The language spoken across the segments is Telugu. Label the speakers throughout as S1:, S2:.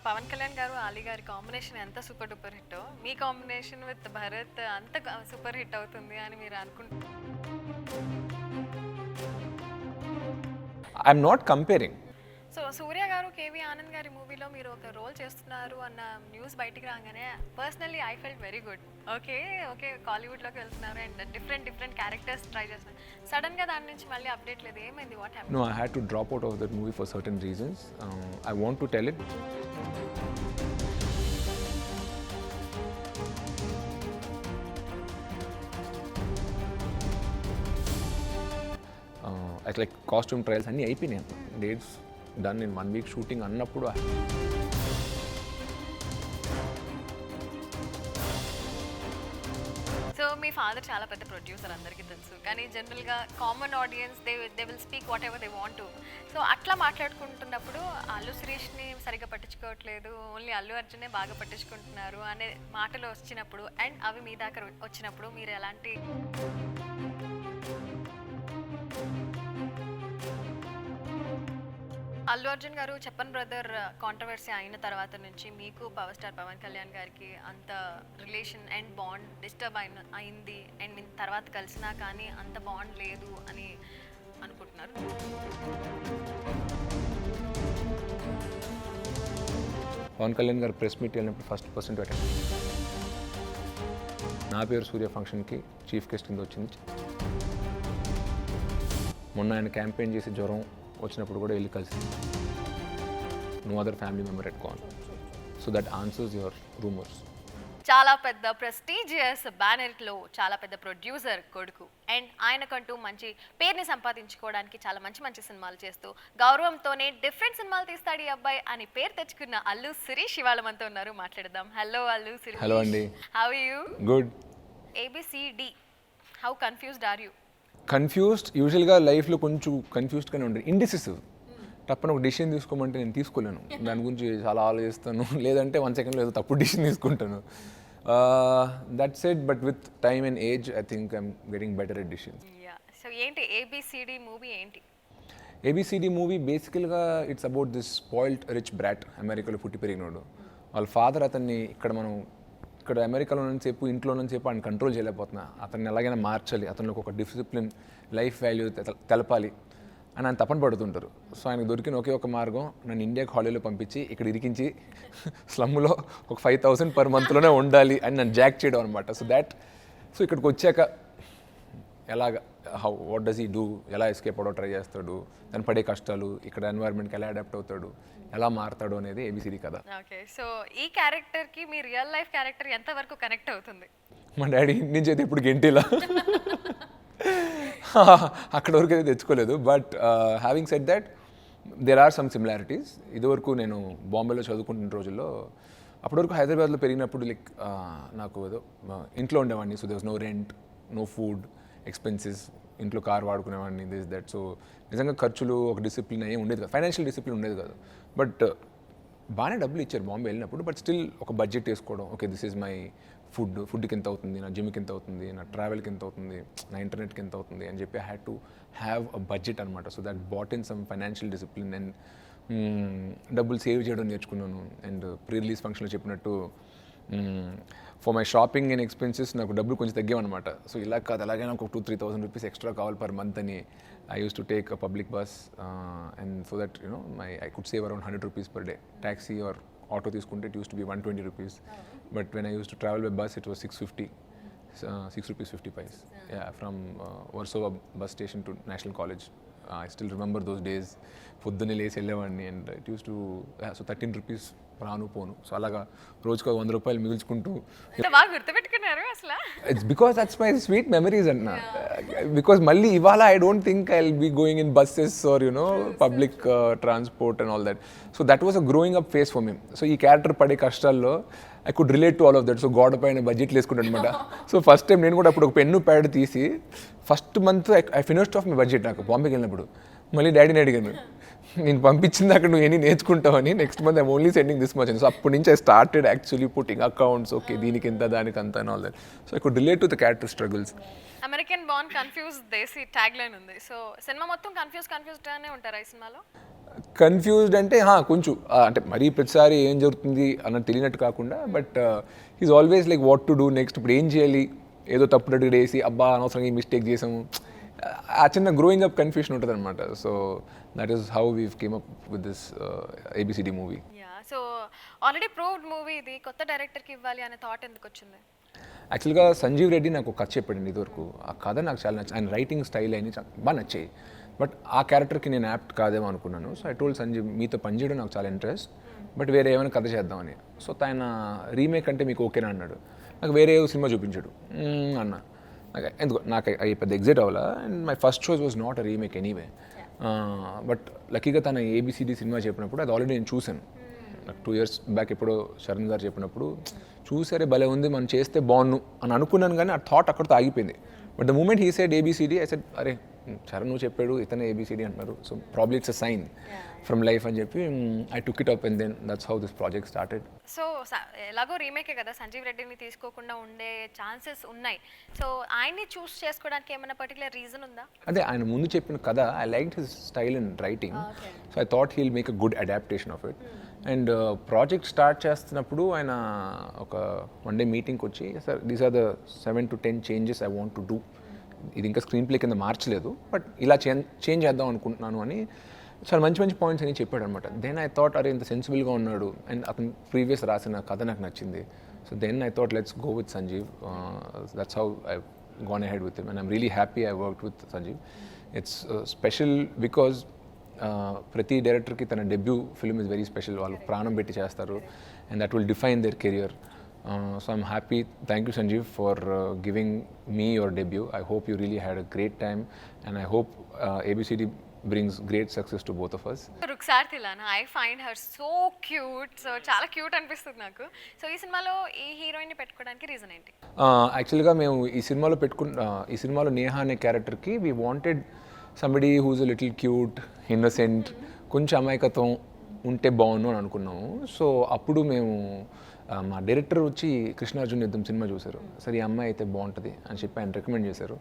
S1: పవన్ కళ్యాణ్ గారు ఆలీ గారి కాంబినేషన్ ఎంత super duper hit, me combination with Bharath అంత సూపర్ హిట్ అవుతుంది అని మీరు అనుకుంటున్నారు?
S2: I'm not comparing.
S1: So Surya గారు కేవి ఆనంద్ గారి మూవీలో మీరు ఒక రోల్ చేస్తున్నారు అన్న న్యూస్ బయటికి రాగానే personally I felt very good. Okay okay కాలీవుడ్లోకి వెళ్తున్నారు అండ్ డిఫరెంట్ క్యారెక్టర్స్ ట్రై చేస్తున్నారు. సడన్గా దాని నుంచి మళ్ళీ అప్డేట్ లేదు, ఏమైంది? What happen?
S2: No, I had to drop out of that movie for certain reasons. I want to tell it. Like costume trials అన్నీ అయిపోయినాయి, dates done in 1 week shooting అన్నప్పుడు
S1: సో మీ ఫాదర్ చాలా పెద్ద ప్రొడ్యూసర్ అందరికీ తెలుసు, కానీ జనరల్గా common audience they will speak what ever they want to. So అట్లా మాట్లాడుకుంటున్నప్పుడు అల్లు శిరీష్ని సరిగ్గా పట్టించుకోవట్లేదు, ఓన్లీ అల్లు అర్జునే బాగా పట్టించుకుంటున్నారు అనే మాటలు వచ్చినప్పుడు అండ్ అవి మీ దాకా వచ్చినప్పుడు మీరు ఎలాంటి అల్లు అర్జున్ గారు చెప్పన్ బ్రదర్ కాంట్రవర్సీ అయిన తర్వాత నుంచి మీకు పవర్ స్టార్ పవన్ కళ్యాణ్ గారికి అంత రిలేషన్ అండ్ బాండ్ డిస్టర్బ్ అయింది అండ్ మీ తర్వాత కలిసినా కానీ అంత బాండ్ లేదు అని అనుకుంటున్నారు?
S2: పవన్ కళ్యాణ్ గారు ప్రెస్ మీట్ వెళ్ళినప్పుడు ఫస్ట్ పర్సన్ అటెండ్. నా పేరు సూర్య ఫంక్షన్కి చీఫ్ గెస్ట్ కింద వచ్చింది. మొన్న ఆయన క్యాంపెయిన్ చేసి జ్వరం వచ్చినప్పుడు కూడా వెళ్ళి కలిసి no other family member at call. So that answers your rumours.
S1: చాలా పెద్ద ప్రెస్టీజియస్ బ్యానర్లో చాలా పెద్ద ప్రొడ్యూసర్ కొడుకు అండ్ ఆయనకంటూ మంచి పేరుని సంపాదించుకోవడానికి చాలా మంచి సినిమాలు చేస్తూ గౌరవంతోనే డిఫరెంట్ సినిమాలు తీస్తాడు ఈ అబ్బాయి అని పేరు తెచ్చుకున్న అల్లు శిరీష్ ఇవాళ మనతో ఉన్నారు, మాట్లాడదాం. హలో అల్లు శిరీష్.
S2: హలో అండి.
S1: How you?
S2: Good.
S1: ABCD, how confused are you?
S2: Confused, యూజువల్గా లైఫ్లో కొంచెం కన్ఫ్యూజ్డ్గానే ఉంటుంది. ఇండిసిసివ్, తప్పని ఒక డిసిషన్ తీసుకోమంటే నేను తీసుకోలేను, దాని గురించి చాలా ఆలోచిస్తాను, లేదంటే 1 సెకండ్లో ఏదో తప్పుడు డిసిషన్ తీసుకుంటాను. That said, but with time and age I think I'm getting better at decisions.
S1: So ఏంటి ABCD మూవీ ఏంటి?
S2: ABCD మూవీ బేసికల్గా it's about this spoiled rich brought, అమెరికాలో పుట్టి పెరిగినాడు. వాళ్ళ ఫాదర్ అతన్ని ఇక్కడ అమెరికాలో ఉన్నసేపు ఇంట్లో ఉన్నసేపు ఆయన కంట్రోల్ చేయలేకపోతున్నా, అతన్ని ఎలాగైనా మార్చాలి, అతనికి ఒక డిసిప్లిన్ లైఫ్ వాల్యూ తెలపాలి అని ఆయన తపన పడుతుంటారు. సో ఆయనకు దొరికిన ఒకే ఒక మార్గం, నన్ను ఇండియాకి హాలిడేలో పంపించి ఇక్కడ ఇరికించి స్లమ్లో ఒక 5,000 per monthలోనే ఉండాలి అని నన్ను జాక్ చేయడం అనమాట. సో ఇక్కడికి వచ్చాక ఎలాగ వాట్ డస్ హీ డూ, ఎలా ఎస్కేప్ అవడం ట్రై చేస్తాడు, దాన్ని పడే కష్టాలు, ఇక్కడ ఎన్వైర్న్మెంట్కి ఎలా అడాప్ట్ అవుతాడు, ఎలా మారుతాడు అనేది ABCD కథ.
S1: ఓకే, సో ఈ క్యారెక్టర్కి మీ రియల్ లైఫ్ క్యారెక్టర్ ఎంతవరకు కనెక్ట్ అవుతుంది?
S2: మా డాడీ ఇంటి నుంచి అయితే ఇప్పుడు గెంటిలా అక్కడ వరకు అయితే తెచ్చుకోలేదు. But having said that there are some similarities. ఇదివరకు నేను బాంబేలో చదువుకుంటున్న రోజుల్లో అప్పటి వరకు హైదరాబాద్లో పెరిగినప్పుడు లైక్ నాకు ఏదో ఇంట్లో ఉండేవాడిని. So there was no rent, no food expenses, ఇంట్లో కార్ వాడుకునేవాడిని, దిస్ దట్. సో నిజంగా ఖర్చులు ఒక డిసిప్లిన్ ఏం ఉండేది కాదు, ఫైనాన్షియల్ డిసిప్లిన్ ఉండేది కాదు. బట్ బాగానే డబ్బులు ఇచ్చారు బాంబే వెళ్ళినప్పుడు. బట్ స్టిల్ ఒక బడ్జెట్ వేసుకోవడం, ఓకే దిస్ ఈజ్ మై ఫుడ్కి ఎంత అవుతుంది, నా జిమ్కి ఎంత అవుతుంది, నా ట్రావెల్కి ఎంత అవుతుంది, నా ఇంటర్నెట్కి ఎంత అవుతుంది అని చెప్పి I had to have a budget అనమాట. So that brought in some financial discipline and డబ్బులు సేవ్ చేయడం నేర్చుకున్నాను. అండ్ ప్రీ రిలీజ్ ఫంక్షన్లో చెప్పినట్టు for my shopping and expenses నాకు డబ్బులు కొంచెం తగ్గామన్నమాట. సో ఇలా కాదు, అలాగే నాకు 2,000-3,000 rupees ఎక్స్ట్రా కావాలి పర్ మంత్ అని I use to take a public bus and so that I could save around 100 rupees per day. Taxi or auto తీసుకుంటే it used to be 120 rupees. But when I used to travel by bus, it was 650, 6 rupees 50 paise. Yeah, from Warsaw bus station to National College. I still remember those days. పొద్దున్నే లేచి వెళ్ళేవాడిని and it used to so 13 rupees రాను పోను. సో అలాగా రోజుకు 100 రూపాయలు మిగుల్చుకుంటూ.
S1: బాగా గుర్తుపెట్టుకున్నారు అసలు.
S2: It's because that's my sweet memories అన్న. బికాస్ మళ్ళీ ఇవాళ I don't think I will be going in buses or public transport and all that. So that was a growing up phase for me. So ఈ క్యారెక్టర్ పడే కష్టాల్లో I could relate to all of that. So గోడ పైన బడ్జెట్లు వేసుకుంటాను అనమాట. సో ఫస్ట్ టైం నేను కూడా అప్పుడు ఒక పెన్ను ప్యాడ్ తీసి first month I finished of my budget. నాకు బాంబేకి వెళ్ళినప్పుడు మళ్ళీ డాడీని అడిగాను, నేను పంపించింది అక్కడ నువ్వు ఎన్ని నేర్చుకుంటావని, next month I'm only sending this much అని. సో అప్పటి నుంచి I started actually putting accounts, okay దీనికి ఎంత దానికి అంత and all that. So I could relate to the character struggles.
S1: American born confused desi tag line ఉంది. సో సినిమా మొత్తం కన్ఫ్యూజ్డ్ గానే ఉంటారా ఈ సినిమాలో?
S2: కన్ఫ్యూజ్డ్ అంటే కొంచెం అంటే మరీ ప్రతిసారి ఏం జరుగుతుంది అన్నది తెలియనట్టు కాకుండా but is always like what to do next, ఇప్పుడు ఏం చేయాలి, ఏదో తప్పుడు అడుగు వేసి అబ్బా అనవసరంగా ఈ మిస్టేక్ చేసాము, ఆ చిన్న గ్రోయింగ్ అప్ కన్ఫ్యూషన్ ఉంటుంది అనమాట. So that is how we came up with this ABCD movie.
S1: So already proved movie ఇది, కొత్త డైరెక్టర్కి ఇవ్వాలి అనే థాట్ ఎందుకు వచ్చింది?
S2: యాక్చువల్గా సంజీవ్ రెడ్డి నాకు ఒక కథ చెప్పాడండి ఇదివరకు. ఆ కథ నాకు చాలా నచ్చింది, ఆయన రైటింగ్ స్టైల్ అయినా బాగా నచ్చాయి. బట్ ఆ క్యారెక్టర్కి నేను యాప్ట్ కాదేమో అనుకున్నాను. సో ఐ టోల్డ్ సంజీవ్ మీతో పనిచేయడం నాకు చాలా ఇంట్రెస్ట్, బట్ వేరే ఏమైనా కథ చేద్దామని. సో ఆయన రీమేక్ అంటే మీకు ఓకేనా అన్నాడు. నాకు వేరే సినిమా చూపించాడు అన్న. నాకు ఎందుకు నాకు అవి పెద్ద ఎగ్జైట్ అవ్వాలా. And my first shows was not a remake anyway. But లక్కీగా తన ఏబిసిడి సినిమా చెప్పినప్పుడు అది ఆల్రెడీ నేను చూశాను. నాకు 2 years బ్యాక్ ఎప్పుడో శరణ్ గారు చెప్పినప్పుడు చూసారే భలే ఉంది, మనం చేస్తే బాగున్ను అని అనుకున్నాను, కానీ ఆ థాట్ అక్కడితో ఆగిపోయింది. But the moment he said ABCD, I said అరే చరణ్ నువ్వు చెప్పాడు ఇతనే ఏబిసిడి అంటున్నారు, so probably it's a sign from life అని చెప్పి I took it up and then that's how this project started.
S1: So ఎలాగో రీమేకే కదా, సంజీవ్ రెడ్డిని తీసుకోకుండా ఉండే ఛాన్సెస్ ఉన్నాయి. సో ఆయన్ని చూస్ చేసుకోవడానికి ఏమైనా పర్టికులర్ రీజన్ ఉందా?
S2: అదే ఆయన ముందు చెప్పిన కథ I like his style in writing, so I thought he'll make a good adaptation of it. And project start చేస్తున్నప్పుడు ఆయన ఒక 1 day మీటింగ్కి వచ్చి sir these are the 7 to 10 changes I want to do, ఇది ఇంకా స్క్రీన్ ప్లే కింద మార్చలేదు బట్ ఇలా చేంజ్ చేద్దాం అనుకుంటున్నాను అని చాలా మంచి మంచి పాయింట్స్ అని చెప్పాడు అనమాట. దెన్ ఐ థాట్ అరే ఇంత సెన్సిబుల్గా ఉన్నాడు అండ్ అతను ప్రీవియస్ రాసిన కథ నాకు నచ్చింది. So then I thought let's go with Sanjeev. That's how I gone ahead with him and I'm really happy I worked with Sanjeev. It's special because ప్రతి డైరెక్టర్కి తన debut film is very special. వాళ్ళు ప్రాణం పెట్టి చేస్తారు and that will define their career. So I'm happy. Thank you Sanjeev for giving me your debut. I hope you really had a great time and I hope ABCD brings great success to both of us.
S1: Ruksar Dhillon, I find her so cute. So చాలా క్యూట్ అనిపిస్తుంది నాకు. సో ఈ సినిమాలో ఈ హీరోయిన్ని పెట్టుకోవడానికి రీజన్ ఏంటి?
S2: యాక్చువల్గా మేము ఈ సినిమాలో నేహా అనే క్యారెక్టర్కి we wanted somebody who's a little cute, innocent, కొంచెం అమాయకత్వం ఉంటే బాగుండు అని అనుకున్నాము. సో అప్పుడు మేము మా డైరెక్టర్ వచ్చి కృష్ణార్జున్ యుద్ధం సినిమా చూశారు. సరే ఈ అమ్మాయి అయితే బాగుంటుంది అని చెప్పి ఆయన రికమెండ్ చేశారు.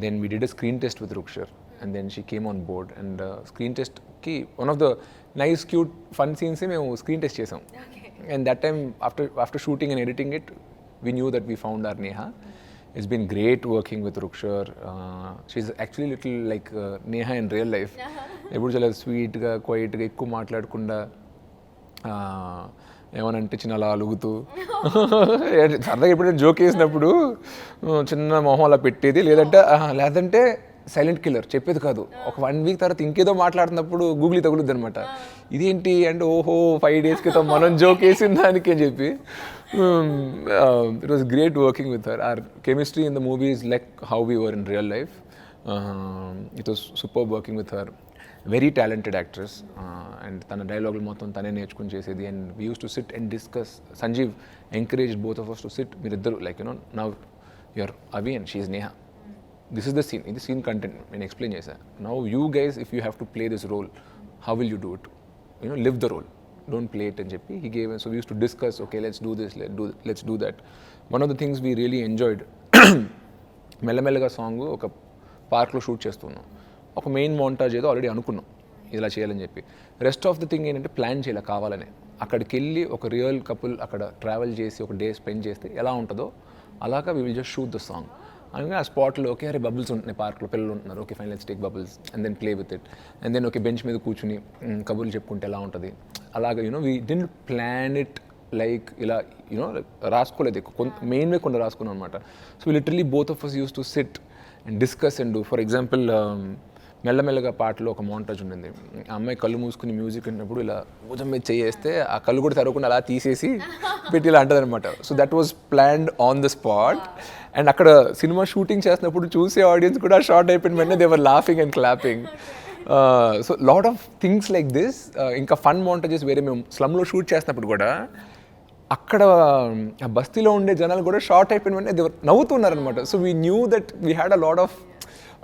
S2: Then we did a screen test with Rukshar and then she came on board and screen టెస్ట్కి one of the nice cute fun సీన్సే మేము స్క్రీన్ టెస్ట్ చేసాం. And that time after shooting and editing it we knew that we found our Neha. It's been great working with Rukshar. She's actually little like Neha in real life. ఎప్పుడు చాలా స్వీట్గా క్వైట్గా ఎక్కువ మాట్లాడకుండా ఏమనంటే చిన్న అలా అలుగుతూ సరదాగా ఎప్పుడైనా జోక్ వేసినప్పుడు చిన్న మొహం అలా పెట్టేది, లేదంటే సైలెంట్ కిల్లర్ చెప్పేది కాదు. ఒక 1 week తర్వాత ఇంకేదో మాట్లాడుతున్నప్పుడు గూగులీ తగులుద్ది అనమాట. ఇదేంటి అంటే ఓహో 5 days క్రితం మనం జోక్ వేసిన దానికి అని చెప్పి. It was great working with her. Our chemistry in the movie is like how we were in real life. It was super working with her. Very talented actress and తన డైలాగులు మొత్తం తనే నేర్చుకుని చేసేది. And we use to sit and discuss. Sanjeev encourage both of us to sit. మీరిద్దరు like you know now your Avi and she is Neha. This is the scene. ఇది సీన్ కంటెంట్ నేను ఎక్స్ప్లెయిన్ చేశాను. Now you guys if you have to play this role how will you do it, you know live the role, don't play it అని చెప్పి he gave. So we use to discuss okay let's do this, let's do that. One of the things we really enjoyed, మెల్లమెల్లగా సాంగ్ ఒక పార్క్లో షూట్ చేస్తున్నాం. ఒక మెయిన్ మోంటాజ్ ఏదో ఆల్రెడీ అనుకున్నాం ఇలా చేయాలని చెప్పి. రెస్ట్ ఆఫ్ ద థింగ్ ఏంటంటే ప్లాన్ చేయాలి కావాలనే. అక్కడికి వెళ్ళి ఒక రియల్ కపుల్ అక్కడ ట్రావెల్ చేసి ఒక డే స్పెండ్ చేస్తే ఎలా ఉంటుందో అలాగా we will just shoot the song. అందుకని ఆ స్పాట్లో ఓకే అరే బబుల్స్ ఉంటున్నాయి పార్క్లో, పిల్లలు ఉంటున్నారు, okay fine let's take bubbles and then play with it. And then okay bench మీద కూర్చుని కబుర్లు చెప్పుకుంటే ఎలా ఉంటుంది అలాగా. You know we didn't plan it like ఇలా యూనో రాసుకోలేదు. మెయిన్వే కొన్ని రాసుకున్నాం అనమాట. So literally both of us use to sit and discuss and do. For example మెల్లమెల్లగా పాటలో ఒక మోంటాజ్ ఉండింది. ఆ అమ్మాయి కళ్ళు మూసుకుని మ్యూజిక్ విన్నప్పుడు ఇలా భుజం మీద చేస్తే ఆ కళ్ళు కూడా తెరవకుండా అలా తీసేసి పెట్టి ఇలా అంటది అనమాట. So that was planned on the spot. And అక్కడ సినిమా షూటింగ్ చేసినప్పుడు చూసే ఆడియన్స్ కూడా షార్ట్ అయిపోయిన వెంటనే they were laughing and clapping. So lot of things like this. ఇంకా ఫన్ మోంటాజెస్ వేరే మేము స్లమ్లో షూట్ చేసినప్పుడు కూడా అక్కడ ఆ బస్తీలో ఉండే జనాలు కూడా షార్ట్ అయిపోయిన వెంటనే దే నవ్వుతున్నారనమాట. So we knew that we had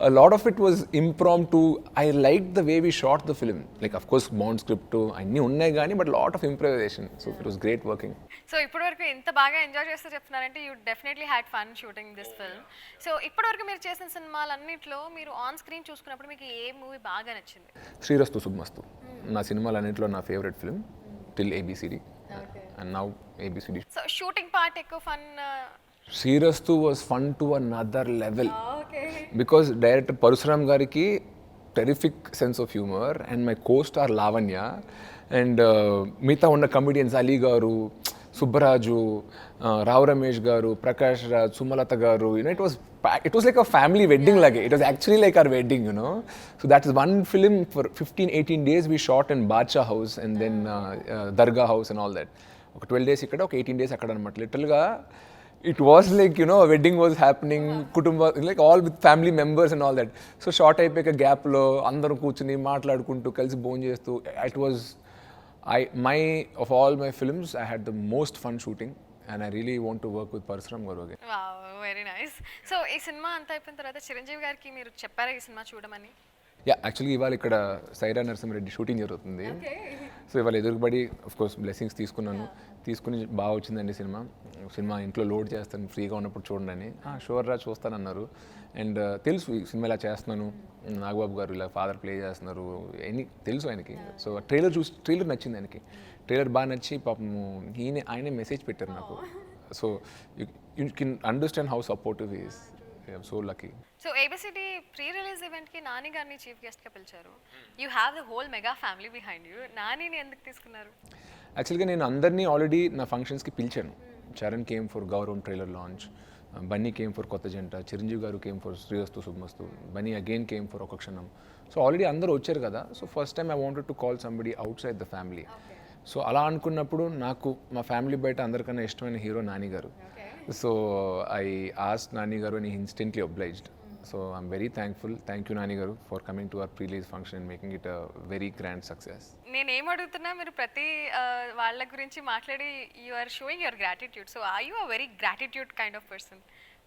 S2: a lot of it was impromptu. I liked the way we shot the film. Like of course bound script అన్నీ ఉన్నాయి కానీ but lot of improvisation. So it was great working.
S1: So ఇప్పటివరకు ఎంత బాగా ఎంజాయ్ చేస్తూ చెప్తున్నారంటే you definitely had fun shooting this film. So ఇప్పటివరకు మీరు చేసిన సినిమాలన్నింటిలో మీరు ఆన్ స్క్రీన్ చూసుకున్నప్పుడు మీకు ఏ మూవీ బాగా నచ్చింది?
S2: శ్రీరస్తు శుభమస్తు. నా సినిమాలు అన్నింటిలో నా favourite film till ABCD and now ABCD.
S1: So shooting part ఎక్కువ fun.
S2: Srirastu was fun to another level because director Parasuram గారికి terrific sense of humour and my co-star Lavanya and మిగతా ఉన్న కమెడియన్స్ అలీ గారు, సుబ్బరాజు, రావు రమేష్ గారు, ప్రకాష్ రాజ్, సుమలత గారు, it was like a family wedding like it was actually like our wedding, so that is one film for 15-18 days we shot in Badshah house and then Dargah house and all that. ఒక 12 days ఇక్కడ, ఒక 18 days అక్కడ అనమాట. లిటరల్గా it was like a wedding was happening, కుటుంబ like all with family members and all that. So short అయిపోయాక గ్యాప్లో అందరం కూర్చుని మాట్లాడుకుంటూ కలిసి భోజనం చేస్తూ it was of all my films I had the most fun shooting and I really want to work with Parasuram Garu again.
S1: Wow, very nice. So ఈ సినిమా అంతా అయిపోయిన తర్వాత చిరంజీవి గారికి మీరు చెప్పారా ఈ సినిమా చూడమని?
S2: యాక్చువల్లీ ఇవాళ ఇక్కడ సైరా నరసింహారెడ్డి షూటింగ్ జరుగుతుంది. సో ఇవాళ ఎదురుబడి కోర్స్ బ్లెస్సింగ్స్ తీసుకుని బాగా వచ్చిందండి సినిమా ఇంట్లో లోడ్ చేస్తాను ఫ్రీగా ఉన్నప్పుడు చూడండి అని. షూర్ రా చూస్తానన్నారు. అండ్ తెలుసు ఈ సినిమా ఇలా చేస్తున్నాను, నాగబాబు గారు ఇలా ఫాదర్ ప్లే చేస్తున్నారు తెలుసు ఆయనకి. సో ట్రైలర్ నచ్చింది ఆయనకి. ట్రైలర్ బాగా నచ్చి పాపము ఆయనే మెసేజ్ పెట్టారు నాకు. So you can understand how supportive is. I'm so lucky.
S1: So ABCD pre release ఈవెంట్కి నాని గారిని చీఫ్ గెస్ట్గా పిలిచారు. You have the whole mega family behind you. నానిని ఎందుకు తీసుకున్నారు?
S2: యాక్చువల్గా నేను అందరినీ ఆల్రెడీ నా ఫంక్షన్స్కి పిలిచాను. చరణ్ కేమ్ ఫర్ గౌరవం trailer launch, Bunny came for కొత్త జంట, చిరంజీవి గారు came for Srirastu Subhamastu, Bunny again came for ఒక క్షణం. సో ఆల్రెడీ అందరూ వచ్చారు కదా. So first time I wanted to call somebody out side the family. So అలా అనుకున్నప్పుడు నాకు మా ఫ్యామిలీ బయట అందరికన్నా ఇష్టమైన హీరో నాని గారు. సో ఐ ఆస్క్డ్ నాని గారు and he instantly obliged. So I'm very thankful. Thank you Nani garu for coming to our pre-release function and making it a very grand success.
S1: నేను ఏం అడుగుతున్నా మీరు ప్రతి వాళ్ళ గురించి మాట్లాడి you are showing your gratitude. So are you a very gratitude kind of person,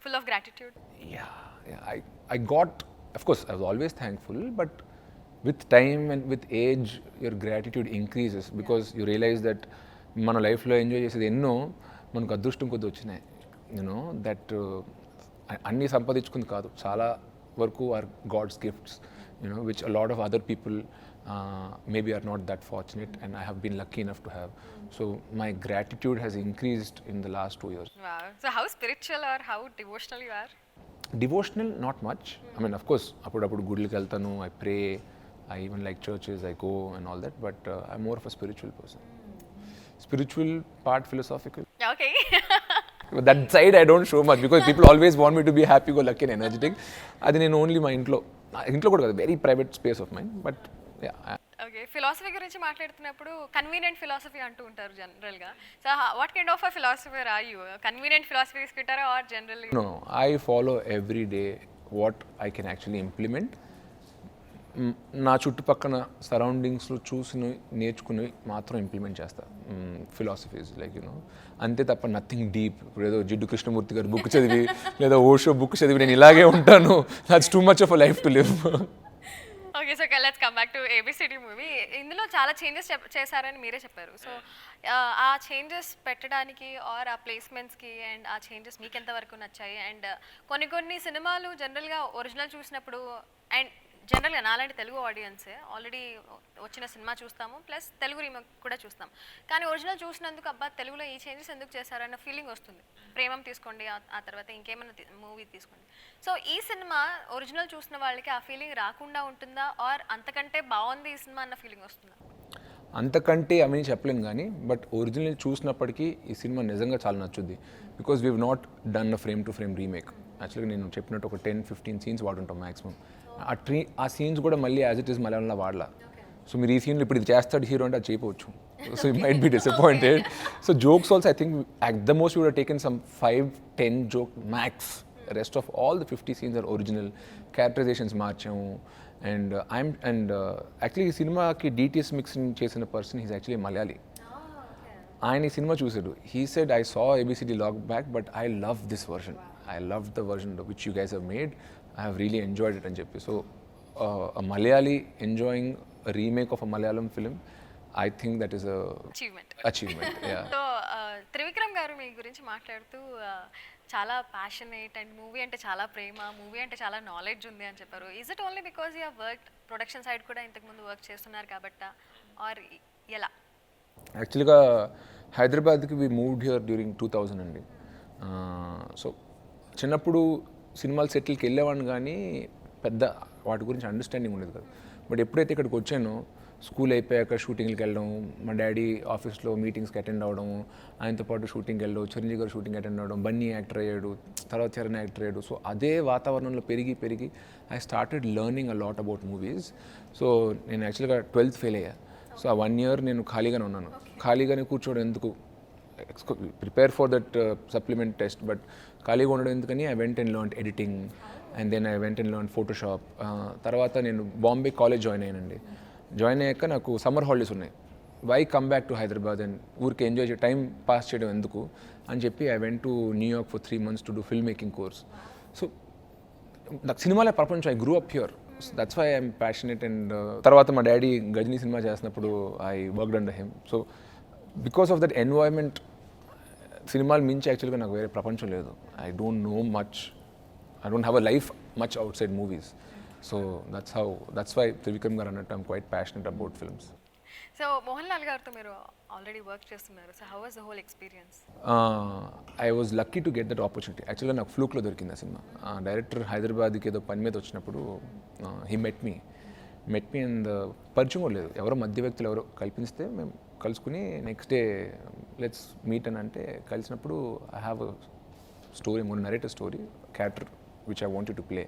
S1: full of gratitude?
S2: Yeah, I got, of course I was always thankful, but with time and with age your gratitude increases because you realize that మన లైఫ్లో ఎంజాయ్ చేసేది ఎన్నో మనకు అదృష్టం కొద్ది వచ్చినాయి. దట్ అన్నీ సంపాదించుకుంది కాదు, చాలా వరకు or god's gifts which a lot of other people maybe are not that fortunate and I have been lucky enough to have. So my gratitude has increased in the last 2 years.
S1: Wow. So how spiritual or how devotional you are?
S2: Devotional not much. I mean of course appudu gudliki veltanu, I pray, I even like churches, I go and all that, but I'm more of a spiritual person. Spiritual part philosophical.
S1: Okay.
S2: But that side I don't show much because people always want me to be happy go lucky and energetic. Adi nenu only my intlo kuda kaadu, very private space of mine, but yeah.
S1: Okay, philosophy గురించి మాట్లాడుతున్నప్పుడు కన్వీనియంట్ ఫిలాసఫీ అంటూ ఉంటారు జనరల్గా. So what kind of a philosopher are you? Convenient philosophy తీసుకుంటారా or generally?
S2: No, I follow every day what I can actually implement. నా చుట్టుపక్కల సరౌండింగ్స్లో చూసి నేర్చుకుని మాత్రం ఇంప్లిమెంట్ చేస్తా ఫిలాసఫీస్ లైక్ అంతే తప్ప నథింగ్ డీప్. ఇప్పుడు ఏదో జిడ్డు కృష్ణమూర్తి గారు బుక్ చదివి లేదా ఓషో బుక్ చదివి నేను ఇలాగే ఉంటాను, that's too much of a life to live.
S1: Okay, so let's come back to ABCD movie. ఇందులో చాలా చేంజెస్ చేశారని మీరే చెప్పారు. సో ఆ చేంజెస్ పెట్టడానికి ఆర్ ఆ ప్లేస్మెంట్స్కి అండ్ ఆ చేంజెస్ మీకు ఎంతవరకు నచ్చాయి? అండ్ కొన్ని సినిమాలు జనరల్గా ఒరిజినల్ చూసినప్పుడు అండ్ జనరల్గా నాలాంటి తెలుగు ఆడియన్సే ఆల్రెడీ వచ్చిన సినిమా చూస్తాము, ప్లస్ తెలుగు రీమేక్ కూడా చూస్తాం. కానీ ఒరిజినల్ చూసినందుకు అబ్బా తెలుగులో ఈ చేంజెస్ ఎందుకు చేశారన్న ఫీలింగ్ వస్తుంది. ప్రేమం తీసుకోండి, ఆ తర్వాత ఇంకేమైనా మూవీ తీసుకోండి. సో ఈ సినిమా ఒరిజినల్ చూసిన వాళ్ళకి ఆ ఫీలింగ్ రాకుండా ఉంటుందా ఆర్ అంతకంటే బాగుంది ఈ సినిమా అన్న ఫీలింగ్ వస్తుందా?
S2: అంతకంటే అని చెప్పలేను కానీ బట్ ఒరిజినల్ చూసినప్పటికీ ఈ సినిమా నిజంగా చాలా నచ్చుద్ది because we not done a frame to frame remake. యాక్చువల్గా నేను చెప్పినట్టు ఒక 10-15 సీన్స్ వాడుంటాం మ్యాక్సిమం. ఆ సీన్స్ కూడా మళ్ళీ యాజ్ ఇట్ ఈస్ మలయాళంలో వాడలా. సో మీరు ఈ సీన్లో ఇప్పుడు ఇది చేస్తాడు హీరో అంటే అది చేయవచ్చు. So you might be disappointed. So jokes also I think at the most you would taken some 5-10 joke max. Rest of all the 50 scenes are original. Characterisations మార్చాము. అండ్ యాక్చువల్లీ ఈ సినిమాకి డిటిఎస్ మిక్సింగ్ చేసిన పర్సన్ హీస్ యాక్చువల్లీ మలయాళీ. ఆయన ఈ సినిమా చూసాడు. He said I saw ABCD long back but I love this version. I love the version which you guys have made. I have really enjoyed it అని చెప్పి. So a Malayali enjoying a remake of a Malayalam film, I think that is a achievement. Yeah.
S1: So Trivikram గారు మీ గురించి మాట్లాడుతూ చాలా ప్యాషనేట్ అండ్ మూవీ అంటే చాలా ప్రేమ, మూవీ అంటే చాలా నాలెడ్జ్ ఉంది అని చెప్పారు. Is it only because you have work production side కూడా ఇంతకుముందు వర్క్ చేస్తున్నారు కాబట్టా ఆర్ ఎలా?
S2: యాక్చువల్గా హైదరాబాద్కి వి మూవ్డ్ హియర్ డ్యూరింగ్ 2000 అండి. సో చిన్నప్పుడు సినిమాల సెటిల్కి వెళ్ళేవాడిని కానీ పెద్ద వాటి గురించి అండర్స్టాండింగ్ ఉండేది కదా. బట్ ఎప్పుడైతే ఇక్కడికి వచ్చానో స్కూల్ అయిపోయాక షూటింగ్కి వెళ్ళడం, మా డాడీ ఆఫీస్లో మీటింగ్స్కి అటెండ్ అవ్వడం, ఆయనతో పాటు షూటింగ్కి వెళ్ళడం, చిరంజీవి గారు షూటింగ్ అటెండ్ అవ్వడం, బన్నీ యాక్టర్ అయ్యాడు, తర్వాత చరణ్ యాక్టర్ అయ్యాడు. సో అదే వాతావరణంలో పెరిగి I started learning a lot about movies. So నేను యాక్చువల్గా 12th ఫెయిల్ అయ్యా. సో ఆ 1 year నేను ఖాళీగానే ఉన్నాను. ఖాళీగానే కూర్చోవడం ఎందుకు, prepare for that supplement test, but ఖాళీగా ఉండడం ఎందుకని I went and learn editing and then I went and learn Photoshop. తర్వాత నేను బాంబే కాలేజ్ జాయిన్ అయ్యానండి. జాయిన్ అయ్యాక నాకు సమ్మర్ హాలిడేస్ ఉన్నాయి. Why come back to Hyderabad and ఊరికి ఎంజాయ్ చేయ టైం పాస్ చేయడం ఎందుకు అని చెప్పి I went to New York for 3 months to do film making course. So నాకు సినిమాలే ప్రపంచం. I grew up here. That's why I'm passionate. And తర్వాత మా డాడీ గజనీ సినిమా చేసినప్పుడు I worked under him. So because of that environment సినిమాలు మించి యాక్చువల్గా నాకు వేరే ప్రపంచం లేదు. I don't know much, I don't have a life much outside movies. So that's why Trivikram garu అన్నట్టు I'm quite passionate about films.
S1: So Mohan Lal గారితో మీరు ఆల్రెడీ వర్క్ చేస్తున్నారు. So how was the whole experience?
S2: I was lucky to get that opportunity. యాక్చువల్గా నాకు ఫ్లూక్లో దొరికింది ఆ సినిమా. డైరెక్టర్ హైదరాబాద్కి ఏదో పని మీద వచ్చినప్పుడు హీ మెట్ మీ అండ్ పరిచయం కూడా లేదు, ఎవరో మధ్య వ్యక్తులు ఎవరో కల్పిస్తే మేము కలుసుకుని నెక్స్ట్ డే లెట్స్ మీట్ అని అంటే కలిసినప్పుడు ఐ హ్యావ్ అ స్టోరీ, మొన్న narrate a story character which I wanted to play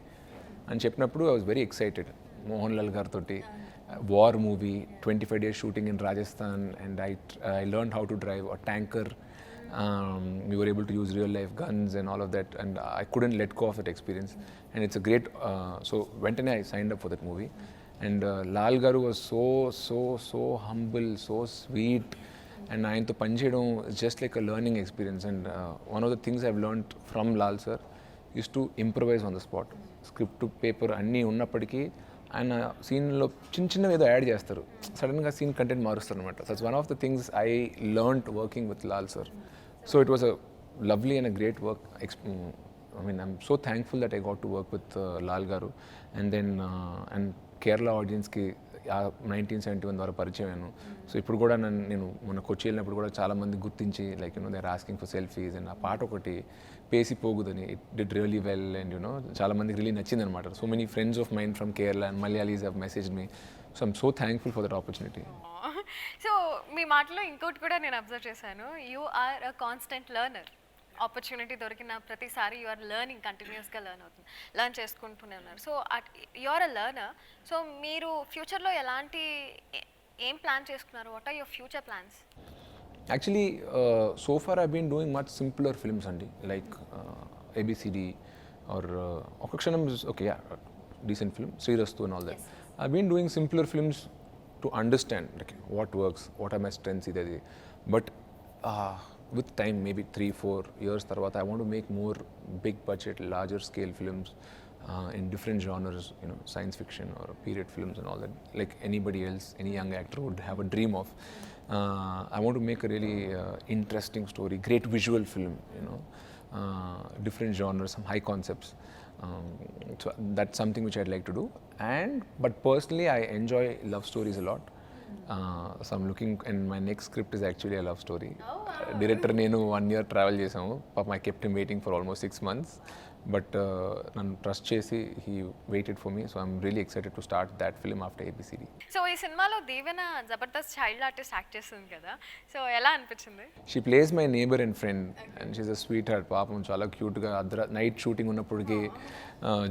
S2: అని చెప్పినప్పుడు I was very excited. Mohan Lal గారితో war movie, 25 days shooting in Rajasthan and I learn how to drive a tanker. We were able to use real life guns and all of that, and I couldn't let go of that experience, and it's a great so wentane I signed up for that movie. And Lal garu was so humble, so sweet, and ఆయనతో పనిచేయడం is just like a learning experience. And one of the things I've learned from Lal sir is to improvise on the spot. Script to paper అన్నీ ఉన్నప్పటికీ ఆయన సీన్లో చిన్నవి ఏదో యాడ్ చేస్తారు, సడన్గా సీన్ కంటెంట్ మారుస్తారు అనమాట. So it's one of the things I learned working with Lal sir. So it was a lovely and a great work. I mean I'm so thankful that I got to work with Lal garu. And then and Kerala ఆడియన్స్కి 1971 ద్వారా పరిచయం అయ్యాను. సో ఇప్పుడు కూడా నేను మొన్న కొచ్చి వెళ్ళినప్పుడు కూడా చాలామంది గుర్తించి like they are asking for selfies. And ఆ పాట ఒకటి పేసి పోగుదని it did really well and చాలామందికి రియలీ నచ్చింది అనమాట. So many friends of mind from Kerala and Malayalis have messaged me. So I'm so thankful for that opportunity.
S1: So మీ మాటలో ఇంకోటి కూడా నేను అబ్జర్వ్ చేశాను, you are a constant learner. Opportunity దొరికిన ప్రతిసారి యు ఆర్ లెర్నింగ్, కంటిన్యూస్గా లెర్న్ చేసుకుంటూనే ఉన్నారు. So you are a learner. So మీరు ఫ్యూచర్లో ఏం ప్లాన్ చేసుకున్నారు? What are your future plans?
S2: Actually, so far I've been doing much simpler films andi, like ABCD or Okakshanam is okay, yeah, decent film, Srirastu and all that. Yes. I've been doing simpler films to understand like what works, what are my strengths idadi. But with time, maybe 3-4 years tarvata, I want to make more big budget, larger scale films in different genres, science fiction or period films and all that, like anybody else, any young actor would have a dream of. I want to make a really interesting story, great visual film, different genres, some high concepts. So that's something which I'd like to do. But personally, I enjoy love stories a lot. So I'm looking, and my next script is actually a love story. Director nenu 1 year travel chesamu. Papa, I kept him waiting for almost 6 months. But nannu trust chesi, he waited for me. So I'm really excited to start that film after ABCD.
S1: So ఈ సినిమాలో దీవెన జబర్దస్త్ చైల్డ్ ఆర్టిస్ట్ యాక్ట్ చేస్తుంది కదా, సో ఎలా అనిపించింది?
S2: She plays my neighbor and friend, and she's a sweetheart. పాపం చాలా క్యూట్గా నైట్ షూటింగ్ ఉన్నప్పటికీ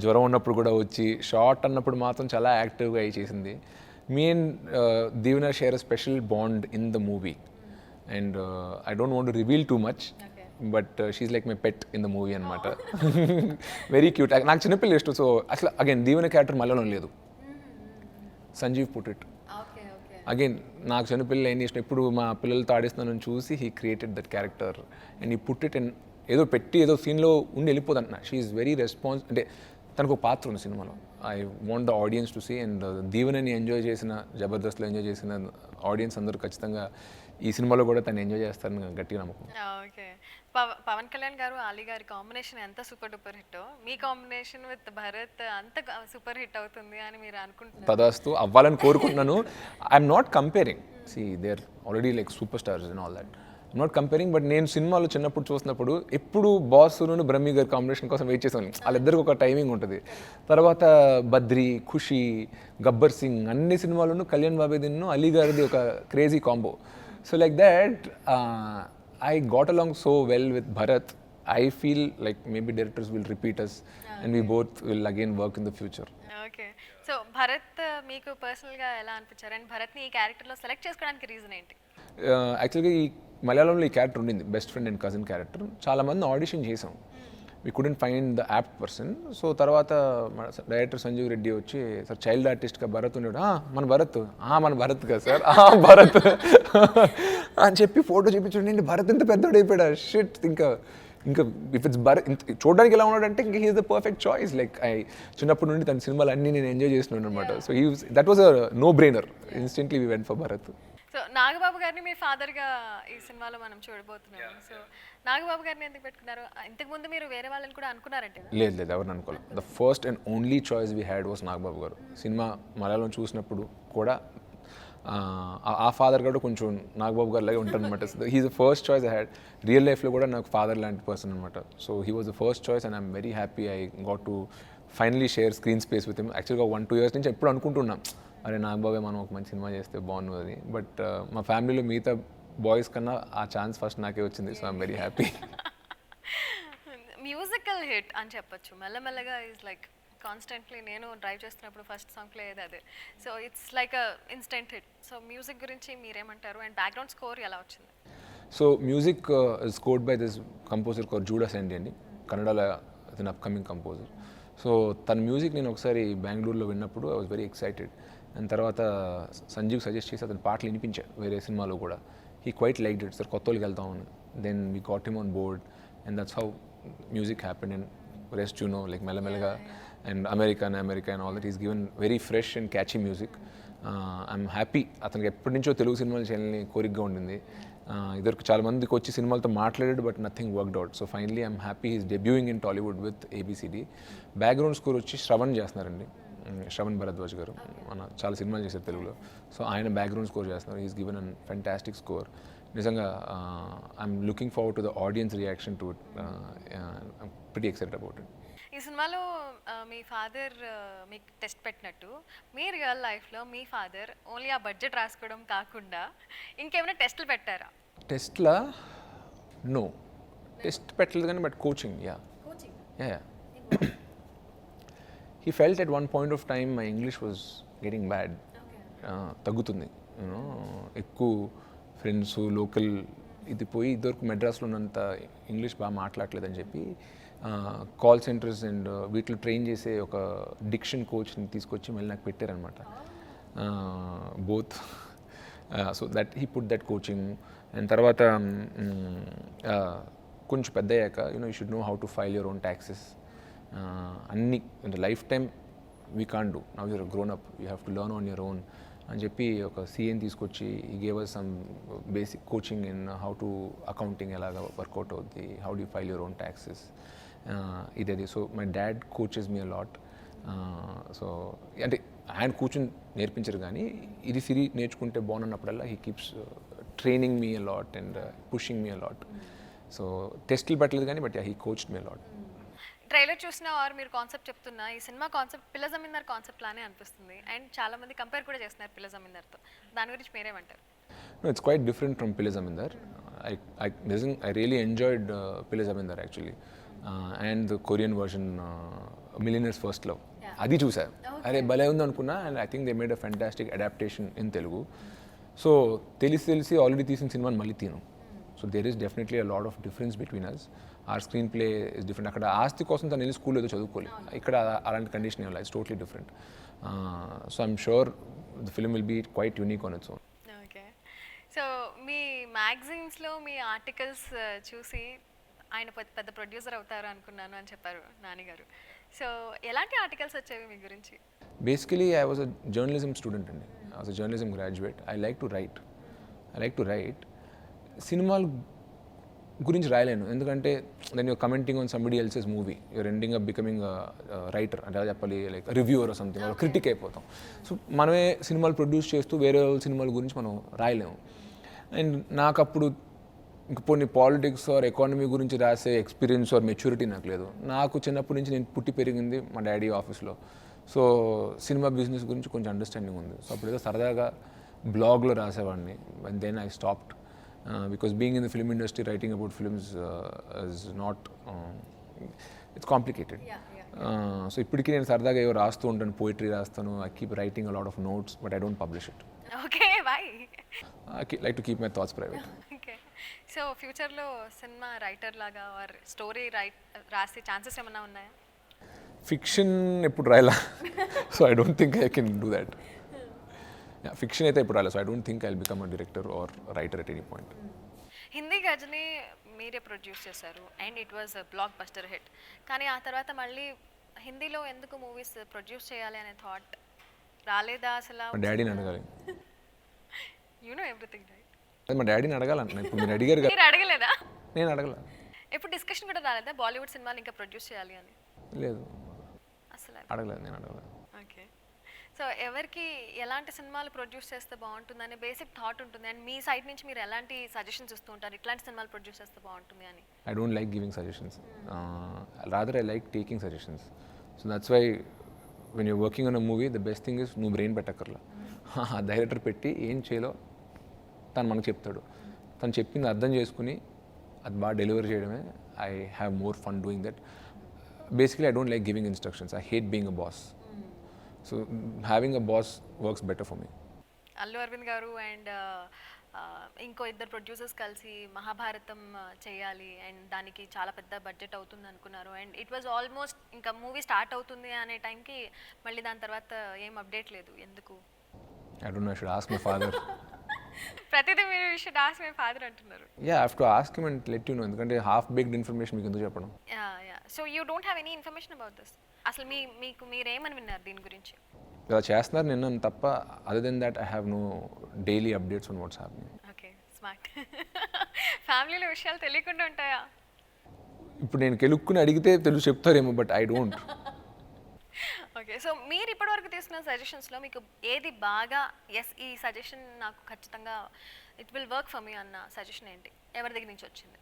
S2: జ్వరం ఉన్నప్పుడు కూడా వచ్చి షార్ట్ అన్నప్పుడు మాత్రం చాలా యాక్టివ్గా అయి చేసింది. Me and Divana share a special bond in the movie, and I don't want to reveal too much, but she's like my pet in the movie అనమాట. Very cute. నాకు చిన్నపిల్ల ఇష్టం. సో అసలు అగైన్ దీవెన క్యారెక్టర్ మళ్ళీ లేదు, సంజీవ్ పుట్ ఇట్ అగైన్. నాకు చిన్నపిల్ల ఏం ఇష్టం, ఇప్పుడు మా పిల్లలతో ఆడిస్తున్నానని చూసి he created that character and he put it. And ఏదో పెట్టి ఏదో సీన్లో ఉండి వెళ్ళిపోదంట. షీ ఈజ్ వెరీ రెస్పాన్స్, అంటే తనకు ఒక పాత్ర ఉంది సినిమాలో. I want the audience to see. And దీవెనని ఎంజాయ్ చేసిన, జబర్దస్త్లో ఎంజాయ్ చేసిన ఆడియన్స్ అందరూ ఖచ్చితంగా ఈ సినిమాలో కూడా తను ఎంజాయ్ చేస్తారని గట్టిగా నమ్మకం.
S1: ఓకే. పవన్ కళ్యాణ్ గారు, ఆలీ గారి కాంబినేషన్ ఎంత సూపర్ డూపర్ హిట్టో, మీ కాంబినేషన్ విత్ భరత్ అంత సూపర్ హిట్ అవుతుంది అని మీరు అనుకుంటున్నారు?
S2: తదాస్తు అవ్వాలని కోరుకుంటున్నాను. I'm not comparing, see they are already like super stars and all that. I'm not comparing, but నేను సినిమాలో చిన్నప్పుడు చూసినప్పుడు ఎప్పుడు బాసును బ్రహ్మి గారి కాంబినేషన్ కోసం వెయిట్ చేసాను. వాళ్ళిద్దరికి ఒక టైమింగ్ ఉంటుంది. తర్వాత బద్రి, ఖుషి, గబ్బర్ సింగ్ అన్ని సినిమాల్లోనూ కళ్యాణ్ బాబేదిన్ను అలీ గారిది ఒక crazy combo. So like that I got along so well with Bharat. I feel like maybe directors will repeat us and we both will again work in the future.
S1: Okay. So Bharat మీకు పర్సనల్గా ఎలా అనిపించారు? అండ్ భరత్ని ఈ క్యారెక్టర్లో సెలెక్ట్ చేసుకోవడానికి రీజన్ ఏంటి?
S2: యాక్చువల్గా ఈ మలయాళంలో ఈ క్యారెక్టర్ ఉండింది, best friend and cousin character. చాలామంది ఆడిషన్ చేసాం, we couldn't find the apt person. So తర్వాత డైరెక్టర్ సంజీవ్ రెడ్డి వచ్చి, సార్ చైల్డ్ ఆర్టిస్ట్గా భరత్ ఉన్నాడు. మన భరత్, మన భరత్ కదా సార్, భరత్ అని చెప్పి ఫోటో చూపించండి. భరత్ ఇంత పెద్దోడు అయిపోయాడు. షిట్, ఇంకా ఇఫ్ ఇట్స్ భరత్ చూడడానికి ఎలా ఉన్నాడంటే ఇంకా he's the perfect choice. Like చిన్నప్పటి నుండి తన సినిమాలు అన్నీ నేను ఎంజాయ్ చేస్తున్నాను అనమాట. So that was a no brainer. Instantly we went for Bharat.
S1: So Nagababu గారిని మీ ఫాదర్గా ఈ సినిమాలో మనం చూడబోతున్నాం. సో నాగబాబు గారిని ఎందుకు పెట్టుకున్నారు? ఇంతకుముందు మీరు వేరే వాళ్ళని కూడా అనుకున్నారంటే?
S2: లేదు, ఎవరిని అనుకోలేదు. The first and only choice we had was Nagababu గారు. సినిమా మలయాళం చూసినప్పుడు కూడా ఆ ఫాదర్ కూడా కొంచెం నాగబాబు గారు లాగే ఉంటారు అనమాట. He is the first choice I had. Real లైఫ్లో కూడా నాకు ఫాదర్ లాంటి పర్సన్ అనమాట. So he was the first choice and I'm very happy I got to finally share screen space with him. యాక్చువల్గా 1-2 years నుంచి ఎప్పుడు అనుకుంటున్నాం, అరే నాగబాబే మనం ఒక మంచి సినిమా చేస్తే బాగుంది అని. బట్ మా ఫ్యామిలీలో మిగతా బాయ్స్ కన్నా ఆ ఛాన్స్ ఫస్ట్ నాకే వచ్చింది. So I'm very happy.
S1: Musical hit అని చెప్పొచ్చు. మెల్లమెల్లగా ఈజ్ లైక్ కాన్స్టెంట్లీ నేను డ్రైవ్ చేస్తున్నప్పుడు ఫస్ట్ సాంగ్ ప్లే అయ్యేది అదే. So it's like a instant hit. So music గురించి మీరేమంటారు? అండ్ బ్యాక్గ్రౌండ్ స్కోర్ ఎలా వచ్చింది?
S2: So music is scored by this composer call Judah Sandhy అండి. కన్నడలో అతను అప్కమింగ్ కంపోజర్. సో తన మ్యూజిక్ నేను ఒకసారి బెంగళూరులో విన్నప్పుడు I was very excited. And తర్వాత సంజీవ్ సజెస్ట్ చేసి అతని పాటలు వినిపించా వేరే సినిమాలో కూడా. He quite like it. Sir కొత్త వాళ్ళకి వెళ్తామని. Then we got him on board and that's how music happened. And rest you know, like మెల్లమెల్లగా and America and all that is given very fresh and catchy music. I'm happy. అతనికి ఎప్పటి నుంచో తెలుగు సినిమాలు చేయాలని కోరికగా ఉండింది. ఇద్దరికి చాలా మందికి వచ్చి సినిమాలతో మాట్లాడాడు, but nothing worked out. So finally I'm happy he's debuting in Tollywood with ABCD. Background score వచ్చి శ్రవణ్ చేస్తున్నారండి, శ్రవణ్ భరద్వాజ్ గారు. మన చాలా సినిమాలు చేశారు తెలుగులో. సో ఆయన బ్యాక్గ్రౌండ్ స్కోర్ చేస్తున్నారు. He's given an fantastic score. నిజంగా I'm looking forward to the audience reaction to it. I'm pretty excited about it.
S1: ఈ సినిమాలో మీ ఫాదర్ మీకు టెస్ట్ పెట్టినట్టు మీ రియల్ లైఫ్లో మీ ఫాదర్ ఓన్లీ ఆ బడ్జెట్ రాసుకోవడం కాకుండా ఇంకేమైనా టెస్టులు పెట్టారా?
S2: టెస్ట్లా? నో, టెస్ట్ పెట్టలేదు కానీ but coaching. Yeah. He felt at one point of time my English was getting bad. తగ్గుతుంది, యూనో, ఎక్కువ ఫ్రెండ్స్ లోకల్ ఇది పోయి ఇద్దరికి మెడ్రాస్లో ఉన్నంత ఇంగ్లీష్ బాగా మాట్లాడలేదని చెప్పి కాల్ సెంటర్స్ అండ్ వీటిలో ట్రైన్ చేసే ఒక డిక్షన్ కోచ్ని తీసుకొచ్చి మళ్ళీ నాకు పెట్టారనమాట. Both. So that he put that coaching. And తర్వాత కొంచెం పెద్ద అయ్యాక you know you should know how to file your own taxes. అన్ని అంటే life time we can't do. Now you're grown up, you have to learn on your own అని చెప్పి ఒక సీఎని తీసుకొచ్చి he gave us some basic coaching in how to accounting ఎలాగ వర్కౌట్ అవుద్ది, how do you file your own taxes, ఇదేది. So my dad coaches me a lot. So అంటే ఆయన కూర్చుని నేర్పించరు కానీ ఇది సిరి నేర్చుకుంటే బాగున్నప్పుడల్లా he keeps training me a lot and pushing me a lot. So టెస్ట్లు పెట్టలేదు కానీ but he coached me a lot.
S1: Trailer చూసిన వారు మీరు కాన్సెప్ట్ చెప్తున్నా ఈ సినిమా కాన్సెప్ట్ పిల్ల జమీందార్ కాన్సెప్ట్ లానే అనిపిస్తుంది. అండ్ చాలా మంది కంపేర్ కూడా చేస్తున్నారు పిల్ల జమీందార్తో. దాని గురించి మీరేమంటారు?
S2: No, it's quite different from Pillai Zamindar. I really enjoyed Pillai Zamindar actually, and the Korean version, Millionaire's First Love. అది చూసా, అరే భలే ఉంది అనుకున్నా. And I think they made a fantastic adaptation in Telugu. So తెలిసి ఆల్రెడీ తీసిన సినిమాని మళ్ళీ తీను. So there is definitely a lot of difference between us. Our screenplay is different. అక్కడ ఆస్తి కోసం తను వెళ్ళి స్కూల్లో ఏదో చదువుకోలేదు, ఇక్కడ అలాంటి కండిషన్ ఏం లేదు. It's totally different. So I'm sure the film will be quite unique on its own.
S1: Okay. So మీ మ్యాగజైన్స్లో మీ ఆర్టికల్స్ చూసి ఆయన పెద్ద ప్రొడ్యూసర్ అవుతారు అనుకున్నాను అని చెప్పారు నాన్నగారు. సో ఎలాంటి ఆర్టికల్స్ వచ్చేవి మీ గురించి?
S2: Basically I was a journalism student అండి. I was a journalism graduate. I like to write. సినిమాలు గురించి రాయలేను, ఎందుకంటే then you're commenting on somebody else's movie, you're ending up becoming writer అంటే చెప్పాలి, లైక్ రివ్యూవర్ సంథింగ్, క్రిటిక్ అయిపోతాం. సో మనమే సినిమాలు ప్రొడ్యూస్ చేస్తూ వేరే సినిమాల గురించి మనం రాయలేము. అండ్ నాకు అప్పుడు ఇంక కొన్ని పాలిటిక్స్ ఆర్ ఎకానమీ గురించి రాసే ఎక్స్పీరియన్స్ ఆర్ మెచ్యూరిటీ నాకు లేదు. నాకు చిన్నప్పటి నుంచి నేను పుట్టి పెరిగింది మా డాడీ ఆఫీస్లో. సో సినిమా బిజినెస్ గురించి కొంచెం అండర్స్టాండింగ్ ఉంది. సో అప్పుడు ఏదో సరదాగా బ్లాగ్లో రాసేవాడిని. And then I stopped because being in the film industry writing about films is not, it's complicated. So ఇప్పటికీ నేను సరదాగా ఏవో రాస్తూ ఉంటాను, పోయిటరీ రాస్తాను. I keep writing a lot of notes but I don't publish it.
S1: Okay, why?
S2: I like to keep my thoughts private.
S1: Okay, so ఫ్యూచర్లో సినిమా రైటర్ లాగా ఆర్ స్టోరీ రాసే ఛాన్సెస్ ఏమైనా ఉన్నాయా?
S2: ఫిక్షన్ ఎప్పుడు రాయలా, so I don't think I can do that. Fiction అయితే ఎప్పుడు రాయలా, so I don't think I will become a director or writer at any point.
S1: Hindi Ghajini మీరే ప్రొడ్యూస్ చేశారు and it was blockbuster hit. కానీ ఆ తర్వాత మళ్ళీ హిందీలో ఎందుకు మూవీస్ ప్రొడ్యూస్ చేయాలి అనే థాట్ రాలేదా అసలు?
S2: మా డాడీని అడగాలి.
S1: You know everything right?
S2: అది మా డాడీని అడగాలన్న. ఇప్పుడు మీరు అడిగారు కదా,
S1: మీరు అడగలేదా?
S2: నేను అడగల.
S1: ఎప్పుడు డిస్కషన్ కూడా రాలేదా బాలీవుడ్ సినిమాలు ఇంకా ప్రొడ్యూస్ చేయాలి అని?
S2: లేదు,
S1: అసలు
S2: అడగలేదు, నేను అడగలేదు.
S1: ఓకే, సో ఎవరికి ఎలాంటి సినిమాలు ప్రొడ్యూస్ చేస్తే బాగుంటుందని బేసిక్ థాట్ ఉంటుంది అండ్ మీ సైడ్ నుంచి మీరు ఎలాంటి సజెషన్స్ ఇస్తూ ఉంటారు, ఇట్లాంటి సినిమాలు ప్రొడ్యూస్ చేస్తే బాగుంటుంది అని?
S2: I don't like giving suggestions. Rather, I like taking suggestions. So that's why when you're working on a movie, the best thing is నువ్వు బ్రెయిన్ పెట్టక్కర్లా. డైరెక్టర్ పెట్టి ఏం చేయాలో తను మనకు చెప్తాడు. తను చెప్పింది అర్థం చేసుకుని అది బాగా డెలివర్ చేయడమే. I have more fun doing that. Basically I don't like giving instructions. I hate being a boss. So having a boss works better for me.
S1: Allu Aravind గారు అండ్ ఇంకో ఇద్దరు ప్రొడ్యూసర్స్ కలిసి మహాభారతం చేయాలి అండ్ దానికి చాలా పెద్ద బడ్జెట్ అవుతుంది అనుకున్నారు అండ్ ఇట్ వాజ్ ఆల్మోస్ట్ ఇంకా మూవీ స్టార్ట్ అవుతుంది అనే టైంకి మళ్ళీ దాని తర్వాత ఏం అప్డేట్ లేదు, ఎందుకు?
S2: I don't know, I should ask my father.
S1: ప్రతిదీ మీరు షుడ్ ఆస్క్ మై ఫాదర్ అంటున్నారు.
S2: Yeah, I have to ask him and let you know. ఎందుకంటే హాఫ్ బేక్డ్ ఇన్ఫర్మేషన్ మీకు ఎందుకు చెప్పడం?
S1: So you don't have any information about this. అసలు మీకు మీరేమని విన్నారు దీని గురించి?
S2: ఇలా చేస్తున్నారు నిన్న తప్ప, other than that I have no daily updates on what's happening.
S1: Okay, smart. ఫ్యామిలీలో విషయాలు తెలియకుండా ఉంటాయా?
S2: ఇప్పుడు నేను కెలుక్కుని అడిగితే తెలుసు చెప్తారేమో, but I don't.
S1: Okay, so మీరు ఇప్పటివరకు తీసుకున్న సజెషన్స్లో మీకు ఏది బాగా ఎస్ ఈ సజెషన్ నాకు ఖచ్చితంగా it will work for me అన్న సజెషన్ ఏంటి? ఎవరి దగ్గర నుంచి వచ్చింది?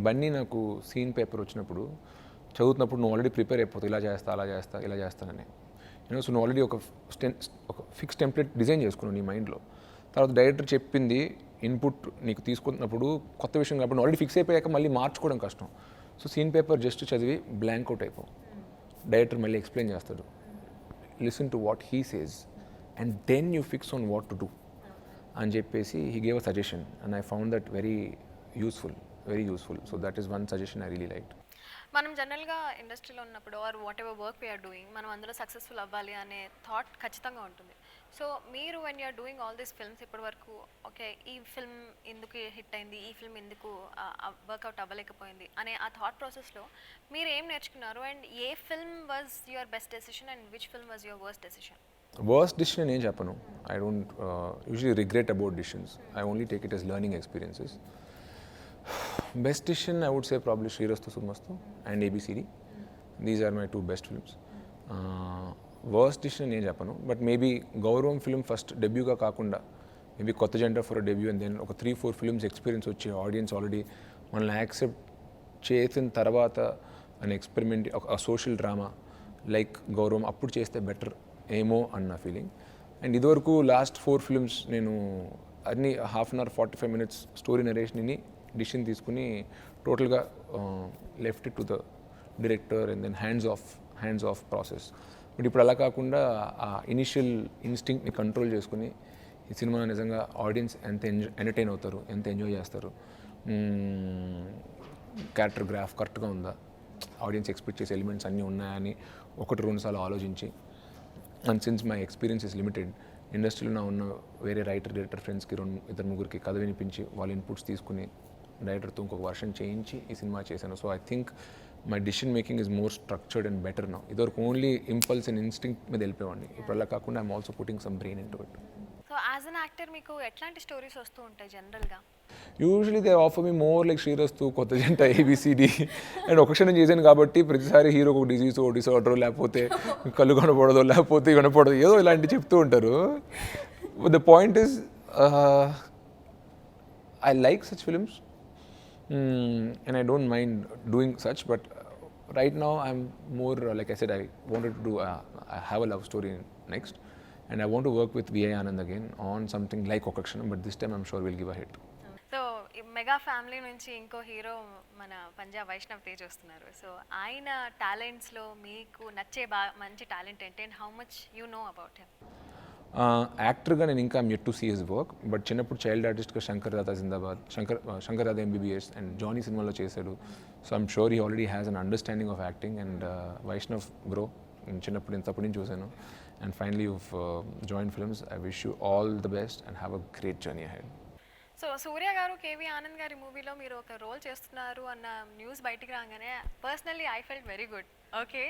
S2: బన్నీ నాకు సీన్ పేపర్ వచ్చినప్పుడు చదువుతున్నప్పుడు నువ్వు ఆల్రెడీ ప్రిపేర్ అయిపోతావు, ఇలా చేస్తా అలా చేస్తా ఇలా చేస్తానని. సో నువ్వు ఆల్రెడీ ఒక ఫిక్స్ టెంప్లెట్ డిజైన్ చేసుకున్నావు నీ మైండ్లో. తర్వాత డైరెక్టర్ చెప్పింది ఇన్పుట్ నీకు తీసుకుంటున్నప్పుడు కొత్త విషయం కాబట్టి ఆల్రెడీ ఫిక్స్ అయిపోయాక మళ్ళీ మార్చుకోవడం కష్టం. సో సీన్ పేపర్ జస్ట్ చదివి బ్లాంక్ అవుట్ అయిపో. డైరెక్టర్ మళ్ళీ ఎక్స్ప్లెయిన్ చేస్తాడు. Listen to what he says and then you fix on what to do అని చెప్పేసి he gave a suggestion and I found that very useful. So that is one suggestion I really liked.
S1: మనం జనరల్గా ఇండస్ట్రీలో ఉన్నప్పుడు or whatever work we're doing మనం అందులో సక్సెస్ఫుల్ అవ్వాలి అనే థాట్ ఖచ్చితంగా ఉంటుంది. సో మీరు when you're doing all these films ఇప్పటి వరకు ఓకే ఈ ఫిల్మ్ ఎందుకు హిట్ అయింది, ఈ ఫిల్మ్ ఎందుకు వర్కౌట్ అవ్వలేకపోయింది అనే ఆ థాట్ ప్రాసెస్లో మీరు ఏం నేర్చుకున్నారు and a film was your best decision and which film was your worst decision?
S2: Worst decision ఏం చెప్పను. I don't usually regret about decisions. I only take it as learning experiences. Best decision I would say probably Srirastu Summastu and ABCD. These are my two best films. Worst decision నేను చెప్పను, బట్ మేబీ గౌరవం ఫిల్మ్ ఫస్ట్ డెబ్యూగా కాకుండా మేబీ కొత్త gender for debut and then ఒక 3-4 ఫిల్మ్స్ ఎక్స్పీరియన్స్ వచ్చి ఆడియన్స్ ఆల్రెడీ మనల్ని యాక్సెప్ట్ చేసిన తర్వాత అని ఎక్స్పెరిమెంట్ ఒక సోషల్ డ్రామా లైక్ గౌరవం అప్పుడు చేస్తే బెటర్ ఏమో అన్న ఫీలింగ్. అండ్ ఇదివరకు లాస్ట్ 4 ఫిల్మ్స్ నేను అన్ని half an hour 45 minutes story నరేషన్ని డిసిషన్ తీసుకుని టోటల్గా left it to the director and then hands off process. But ఇప్పుడు అలా కాకుండా ఆ ఇనిషియల్ ఇన్స్టింక్ట్ని కంట్రోల్ చేసుకుని ఈ సినిమా నిజంగా ఆడియన్స్ ఎంత ఎంటర్టైన్ అవుతారు, ఎంత ఎంజాయ్ చేస్తారు, క్యారెక్టర్ గ్రాఫ్ కరెక్ట్గా ఉందా, ఆడియన్స్ ఎక్స్పెక్ట్ చేసే ఎలిమెంట్స్ అన్నీ ఉన్నాయని 1-2 సార్లు ఆలోచించి and since my experience is limited ఇండస్ట్రీలో ఉన్న వేరే డైరెక్టర్ ఫ్రెండ్స్కి 2-3 కథ వినిపించి వాళ్ళ ఇన్పుట్స్ తీసుకుని డైరెక్టర్తో ఇంకొక వర్షన్ చేయించి ఈ సినిమా చేశాను. So I think my decision making is more structured and better now. ఇదివరకు ఓన్లీ ఇంపల్స్ అండ్ ఇన్స్టింక్ట్ మీద వెళ్ళిపోయేవాడిని. ఇప్పుడు అలా కాకుండా I'm also putting some brain into it.
S1: So as an actor మీకు ఎట్లాంటి స్టోరీస్ వస్తూ ఉంటాయి జనరల్గా?
S2: Usually they offer me more like Srirastu, కొత్త జంట, ఏబిసిడి. అండ్ ఒక క్షణం చేశాను కాబట్టి ప్రతిసారి హీరోకి ఒక డిజీజ్, ఒక డిసార్డర్, లేకపోతే కళ్ళు కనపడదో, లేకపోతే కనపడదు, ఏదో ఇలాంటివి చెప్తూ ఉంటారు. The point is I like such films and I don't mind doing such, but right now I'm more like I said, I wanted to do I have a love story next, and I want to work with V.I. Anand again on something like Okakshanam, but this time I'm sure we'll give a hit.
S1: So mega family నుంచి ఇంకో హీరో మన పంజాబ్ వైష్ణవ్ తేజ్ వస్తున్నారు. సో ఆయన టాలెంట్స్లో మీకు నచ్చే మంచి టాలెంట్ ఏంటి and how much you know about him?
S2: యాక్టర్గా నేను ఇంకా yet to see his work, but చిన్నప్పుడు చైల్డ్ ఆర్టిస్ట్గా Shankar Dada Zindabad, Shankar Dada MBBS and Johnny సినిమాలో చేశాడు. So I'm sure he already has an understanding of acting. And Vaishnav bro, చిన్నప్పుడు ఇంతప్పటి నుంచి చూశాను. And finally you've join films. I wish you all the best and have a great journey ahead.
S1: So Surya గారు కేవీ ఆనంద్ గారి మూవీలో మీరు ఒక రోల్ చేస్తున్నారు అన్న న్యూస్ బయటికి రాగానే personally I felt very good. Okay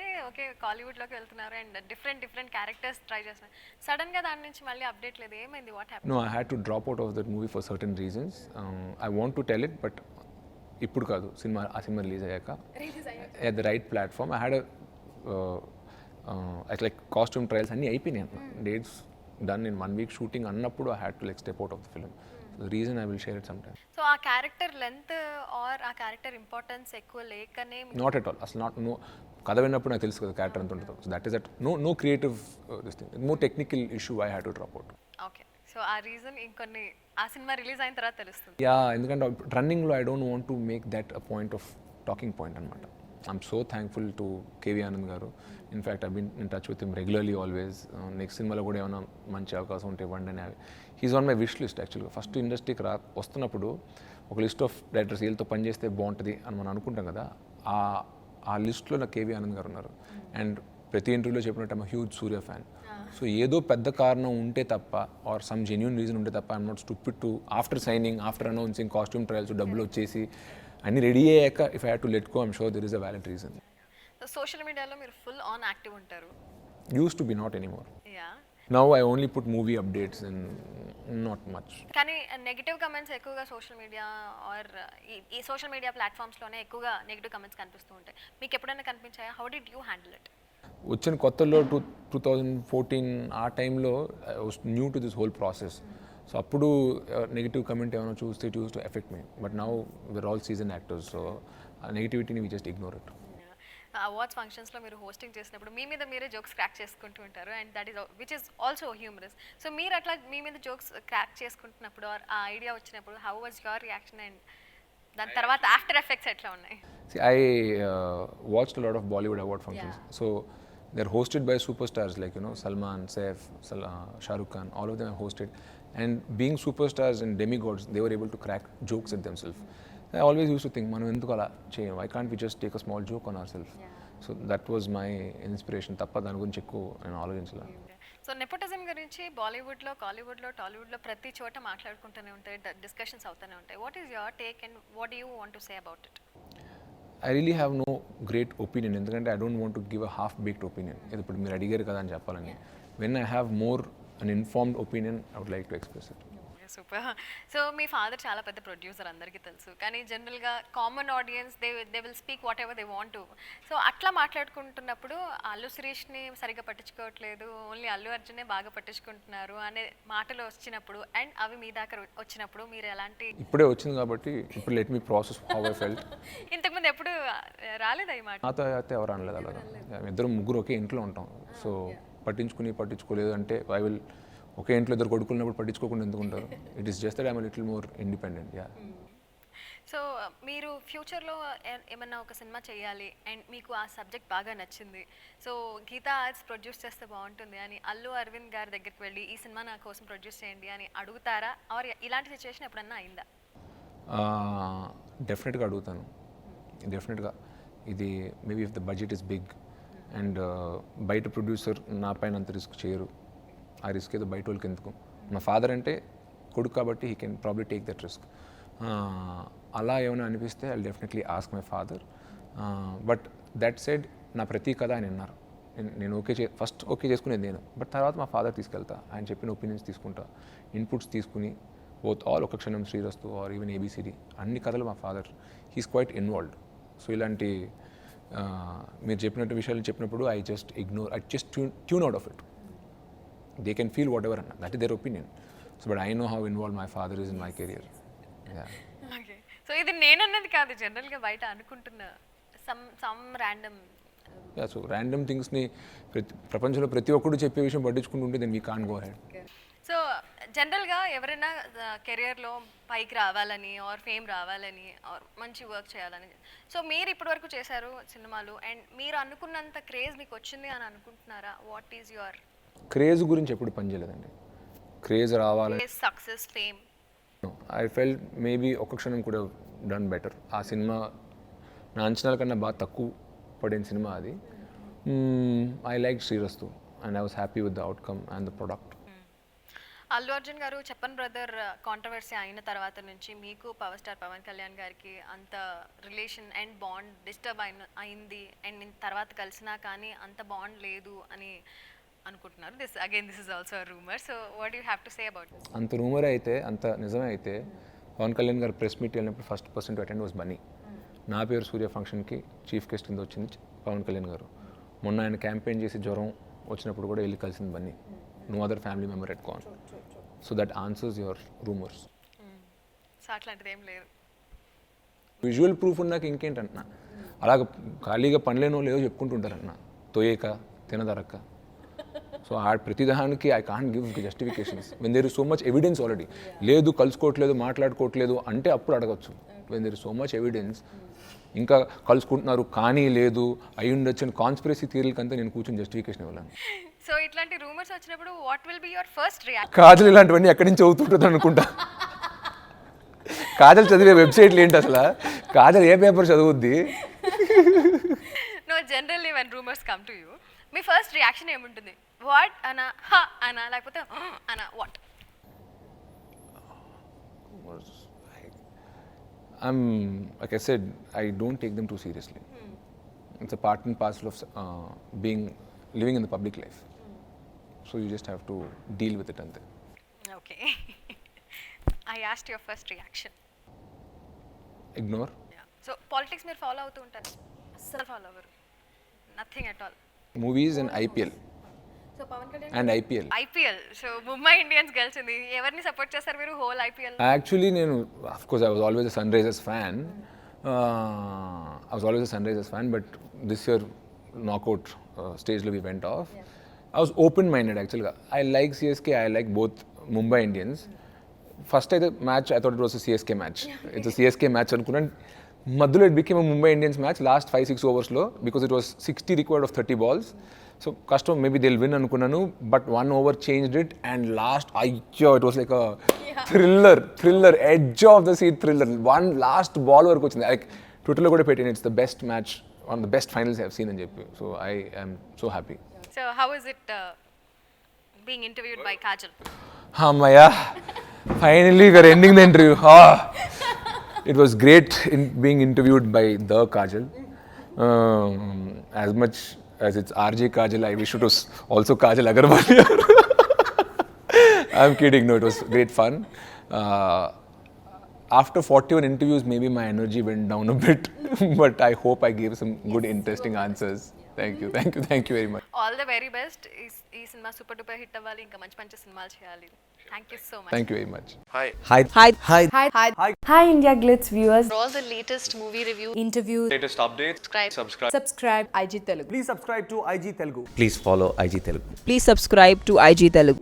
S1: కాలీవుడ్లోకి వెళ్తున్నారు అండ్ డిఫరెంట్ క్యారెక్టర్స్ ట్రై చేస్తున్నారు. సడన్గా దాని నుంచి మళ్ళీ అప్డేట్ లేదు, ఏమైంది? What happen?
S2: No, I had to drop out of that movie for certain reasons. I want to tell it, but ఇప్పుడు కాదు, ఆ సినిమా రిలీజ్ అయ్యాక at the right platform. I had like costume trials అన్నీ అయిపోయినాయి, dates done in 1 week shooting అన్నప్పుడు I had to like step out of the film. The reason I will share it sometime.
S1: So ఆ క్యారెక్టర్ లెంత్ ఆర్ ఆ క్యారెక్టర్ ఇంపార్టెన్స్ ఎక్కువ లేకనే?
S2: Not at all. అసలు no. కథ విన్నప్పుడు నాకు తెలుసు కదా క్యారెక్టర్ ఎంత ఉంటుందో. So that is that no creative this thing, more technical issue I had to drop out.
S1: Okay, so ఆ రీజన్ ఇంకొన్ని ఆ సినిమా రిలీజ్ అయిన తర్వాత తెలుస్తుంది.
S2: యా, ఎందుకంటే రన్నింగ్లో I don't want to make that a point of talking point అనమాట. I'm so thankful to KV Anand garu. In fact I been in touch with him regularly always. Next సినిమాలో కూడా ఏమైనా మంచి అవకాశం ఉంటే ఇవ్వండి అని. He's on my wish list యాక్చువల్గా. ఫస్ట్ ఇండస్ట్రీకి వస్తున్నప్పుడు ఒక లిస్ట్ ఆఫ్ డైరెక్టర్స్ వీళ్ళతో పనిచేస్తే బాగుంటుంది అని మనం అనుకుంటాం కదా, ఆ లిస్ట్లో నాకు కేవీ ఆనంద్ గారు ఉన్నారు. అండ్ ప్రతి ఇంటర్వ్యూలో చెప్పినట్టు I'm huge Surya fan. So ఏదో పెద్ద కారణం ఉంటే తప్ప ఆర్ సమ్ జెన్యూన్ రీజన్ ఉంటే తప్ప I'm not stupid to after signing, after announcing, costume trials, డబ్బులు వచ్చేసి అన్ని రెడీ అయ్యాక if I had to let go, I'm sure there is a valid reason.
S1: So social మీడియాలో మీరు ఫుల్ ఆన్ యాక్టివ్ ఉంటారు?
S2: Use to be not anymore.
S1: Yeah.
S2: Now I only put movie updates and not much.
S1: కానీ నెగిటివ్ కమెంట్స్ ఎక్కువగా సోషల్ మీడియా ఆర్ ఈ సోషల్ మీడియా ప్లాట్ఫామ్స్లోనే ఎక్కువగా నెగిటివ్ కమెంట్స్ కనిపిస్తూ ఉంటాయి. మీకు ఎప్పుడైనా కనిపించాయా? How did you handle it?
S2: వచ్చిన కొత్తలో 2014 ఆ టైంలో I was new to this whole process. So అప్పుడు నెగిటివ్ కమెంట్ ఏమైనా చూస్తే it used to affect me. But now we're all season actors, so ఆ నెగిటివిటీని we just ignore it.
S1: Awards ఫంక్షన్స్లో మీరు హోస్టింగ్ చేసినప్పుడు మీ మీద మీరే జోక్స్ క్రాక్ చేసుకుంటూ ఉంటారు and that is which is also humorous. So మీరు అట్లా మీ మీద జోక్స్ క్రాక్ చేసుకుంటున్నప్పుడు ఆర్ ఆ ఐడియా వచ్చినప్పుడు how was your reaction and దాని తర్వాత ఆఫ్టర్ ఎఫెక్ట్స్ ఎట్లా ఉన్నాయి?
S2: See, I watched a lot of Bollywood award functions.
S1: Yeah.
S2: So they're hosted by superstars like, Salman, Saif, Shah Rukh Khan, all of them are hosted. And being superstars and demigods, they were able to crack jokes at themselves. I always used to think, Manu, enduku ala cheyam? Why can't we just take a small joke on ourselves?
S1: Yeah.
S2: So that was my inspiration. Tappa dani gurinchi ekku nenu ఆలోచించలా.
S1: సో నెపోటిజం గురించి బాలీవుడ్లో, కాలీవుడ్లో, టాలీవుడ్లో ప్రతి చోట మాట్లాడుకుంటూనే ఉంటాయి, డిస్కషన్స్ అవుతూనే ఉంటాయి. What is your take and what do you want to say about it?
S2: I really have no great opinion, ఎందుకంటే I don't want to give a half-baked opinion. ఇప్పుడు మీరు అడిగారు కదా అని చెప్పాలని. When I have more an informed opinion, I would like to express it.
S1: Super. So me father చాలా పెద్ద ప్రొడ్యూసర్ అందరికీ తెలుసు, కానీ జనరల్గా common audience they will speak what ever they want to. So అట్లా మాట్లాడుకుంటున్నప్పుడు అల్లు శిరీష్ని సరిగ్గా పట్టించుకోవట్లేదు, ఓన్లీ అల్లు అర్జునే బాగా పట్టించుకుంటున్నారు అనే మాటలు వచ్చినప్పుడు అండ్ అవి మీ దాకా వచ్చినప్పుడు మీరు ఎలాంటి?
S2: ఇప్పుడే వచ్చింది కాబట్టి ఇప్పుడు let me process how I felt.
S1: ఇంతకుముందు ఎప్పుడు రాలేదా ఈ మాట?
S2: నాతో అయితే ఎవరు అనలేదు అలాగా. ఇద్దరు ముగ్గురు ఒకే ఇంట్లో ఉంటాం. సో పట్టించుకోలేదు అంటే ఐ విల్ ఒకే ఇంట్లో ఇద్దరు కొడుకున్నప్పుడు పట్టించుకోకుండా ఎందుకు ఉంటారు? It is just that I'm little more independent. Yeah.
S1: So మీరు ఫ్యూచర్లో ఏమన్నా ఒక సినిమా చేయాలి అండ్ మీకు ఆ సబ్జెక్ట్ బాగా నచ్చింది, సో గీతా ఆర్ట్స్ ప్రొడ్యూస్ చేస్తే బాగుంటుంది అని అల్లు అరవింద్ గారి దగ్గరికి వెళ్ళి ఈ సినిమా నా కోసం ప్రొడ్యూస్ చేయండి అని అడుగుతారా? ఆర్ ఇలాంటి సిచ్యువేషన్ ఎప్పుడన్నా అయిందా?
S2: డెఫినెట్గా అడుగుతాను. డెఫినెట్గా. ఇది maybe if the budget is big and బయట ప్రొడ్యూసర్ నా పైన అంత రిస్క్ చేయరు, ఆ రిస్క్ ఏదో బయట వాళ్ళకి ఎందుకు? మా ఫాదర్ అంటే కొడుకు కాబట్టి he can probably take that risk. అలా ఏమైనా అనిపిస్తే I definitely ask my father. But that side నా ప్రతి కథ ఆయన విన్నారు. నేను ఫస్ట్ ఓకే చేసుకునేది నేను, బట్ తర్వాత మా ఫాదర్ తీసుకెళ్తా, ఆయన చెప్పిన ఒపీనియన్స్ తీసుకుంటా, ఇన్పుట్స్ తీసుకుని బోత్ ఆల్ ఒక క్షణం శ్రీరస్తు ఆర్ ఈవెన్ ఏబిసిడి అన్ని కథలు మా father he's quite involved. So ఇలాంటి మీరు చెప్పినట్టు విషయాలు చెప్పినప్పుడు I just ignore, I just tune out of it. They can feel whatever అన్న, that is their opinion. So but I know how involve my father is in my career.
S1: Okay. So ఇది నేనన్నది కాదు, జనరల్గా బయట అనుకుంటున్న సమ్ ర్యాండమ్.
S2: సో ర్యాండమ్ థింగ్స్ని ప్రపంచంలో ప్రతి ఒక్కరు చెప్పే విషయం పట్టించుకుంటుంటే then we can't go head.
S1: So జనరల్గా ఎవరైనా కెరియర్లో పైకి రావాలని ఆర్ ఫేమ్ రావాలని ఆర్ మంచి వర్క్ చేయాలని, సో మీరు ఇప్పటివరకు చేశారు సినిమాలు, అండ్ మీరు అనుకున్నంత క్రేజ్ మీకు వచ్చింది అని అనుకుంటున్నారా? వాట్ ఈజ్ యువర్
S2: క్రేజ్ గురించి ఎప్పుడు పనిచేయలేదండి. క్రేజ్ రావాలని,
S1: success, fame.
S2: I felt maybe ఒక్క క్షణం కూడా డన్ బెటర్. ఆ సినిమా నా అంచనాల కన్నా బాగా తక్కువ పడిన సినిమా అది. I like Srirastu and I was happy with the outcome and the product.
S1: Allu Arjun గారు చెప్పన్ బ్రదర్ కాంట్రవర్సీ అయిన తర్వాత నుంచి మీకు పవర్ స్టార్ పవన్ కళ్యాణ్ గారికి అంత రిలేషన్ అండ్ బాండ్ డిస్టర్బ్ అయింది, అండ్ తర్వాత కలిసినా కానీ అంత బాండ్ లేదు అని అనుకుంటున్నారు. This is also rumour. So what you have to say about this?
S2: అంత రూమర్ అయితే, అంత నిజమే అయితే, పవన్ కళ్యాణ్ గారు ప్రెస్ మీట్ వెళ్ళినప్పుడు first person to attend was Bunny. నా పేరు సూర్య ఫంక్షన్కి చీఫ్ గెస్ట్ కింద వచ్చింది పవన్ కళ్యాణ్ గారు. మొన్న ఆయన క్యాంపెయిన్ చేసి జ్వరం వచ్చినప్పుడు కూడా వెళ్ళి కలిసింది Bunny. No other family member at Cannes. So that answers your rumours.
S1: సో అట్లాంటిది ఏం లేదు.
S2: విజువల్ ప్రూఫ్ ఉన్నాక ఇంకేంటంటున్నా, అలాగ ఖాళీగా పనిలేనో లేదో చెప్పుకుంటుంటారన్న, తోయేక తినదరక్క. సో ఆ ప్రతిదానికి I can't give justifications when there is so much evidence already. లేదు కలుసుకోవట్లేదు, మాట్లాడుకోవట్లేదు అంటే అప్పుడు అడగచ్చు. When there is so much evidence, ఇంకా కలుసుకుంటున్నారు కానీ లేదు అయి ఉండొచ్చు అని కాన్స్పిరసీ థియరీలకి అంతా నేను కూర్చొని జస్టిఫికేషన్ ఇవ్వలేను.
S1: సో ఇట్లాంటి రూమర్స్ వచ్చినప్పుడు what will be your first reaction?
S2: Kajal ఇలాంటివన్నీ ఎక్కడి నుంచి చదువుతుంటుంది అనుకుంటా. కాజల్ చదివే వెబ్సైట్లు ఏంటి అసలు? కాజల్ ఏ పేపర్ చదువుద్ది?
S1: No, generally when rumours come to you, మీ ఫస్ట్ రియాక్షన్ ఏముంటుంది? వాట్ అనా, హ అనా, లేకపోతే అనా, what?
S2: Like I said, I don't take them too seriously. It's a part and parcel of living in the public life. So you just have to deal with it and then.
S1: Okay. I asked your first reaction.
S2: Ignore.
S1: Yeah. So politics మీరు ఫాలో అవుతూ ఉంటారు? అస్సలు ఫాలో అవ్వరు? Nothing at all.
S2: Movies and IPL.
S1: So Pawan Kalyan
S2: And IPL.
S1: IPL, so Mumbai Indians గెలిచింది. ఎవరిని సపోర్ట్ చేస్తారు మీరు whole IPL?
S2: Actually, of course, I was always a Sunrisers fan. But this year, knockout stage we went off. I was open-minded actually. I like CSK, I like both Mumbai Indians. First match, I thought it was a CSK match. It's a CSK match. Madhula, it became a Mumbai Indians match last 5-6 overs low because it was 60 required of 30 balls. So custom, maybe they'll win anukunnanu, but one over changed it, and last, it was like a thriller, edge of the seat thriller. One last ball వరకు వచ్చింది. Like Twitter లో కూడా పెట్టిన, it's the best match, one of the best finals I have seen అని చెప్పి. So I am so happy.
S1: So how is it being interviewed by Kajal?
S2: Ammaya, finally we are ending the interview. It was great being interviewed by the Kajal. As much as it's RJ Kajal, I wish it was also Kajal Agarwal. I'm kidding. No, it was great fun. After 41 interviews, maybe my energy went down a bit, but I hope I gave some good, interesting answers. Thank you very much.
S1: All the very best. ఈ సినిమా సూపర్ డూపర్ హిట్ అవ్వాలి, ఇంకా మంచి మంచి సినిమాలు చేయాలి. Thank you so much.
S2: Thank you very much.
S3: Hi India Glitz viewers.
S1: For all the latest movie reviews,
S3: Interviews.
S4: latest updates,
S3: Subscribe IG Telugu.
S5: Please subscribe to IG Telugu.
S6: Please follow IG Telugu.
S3: Please subscribe to IG Telugu.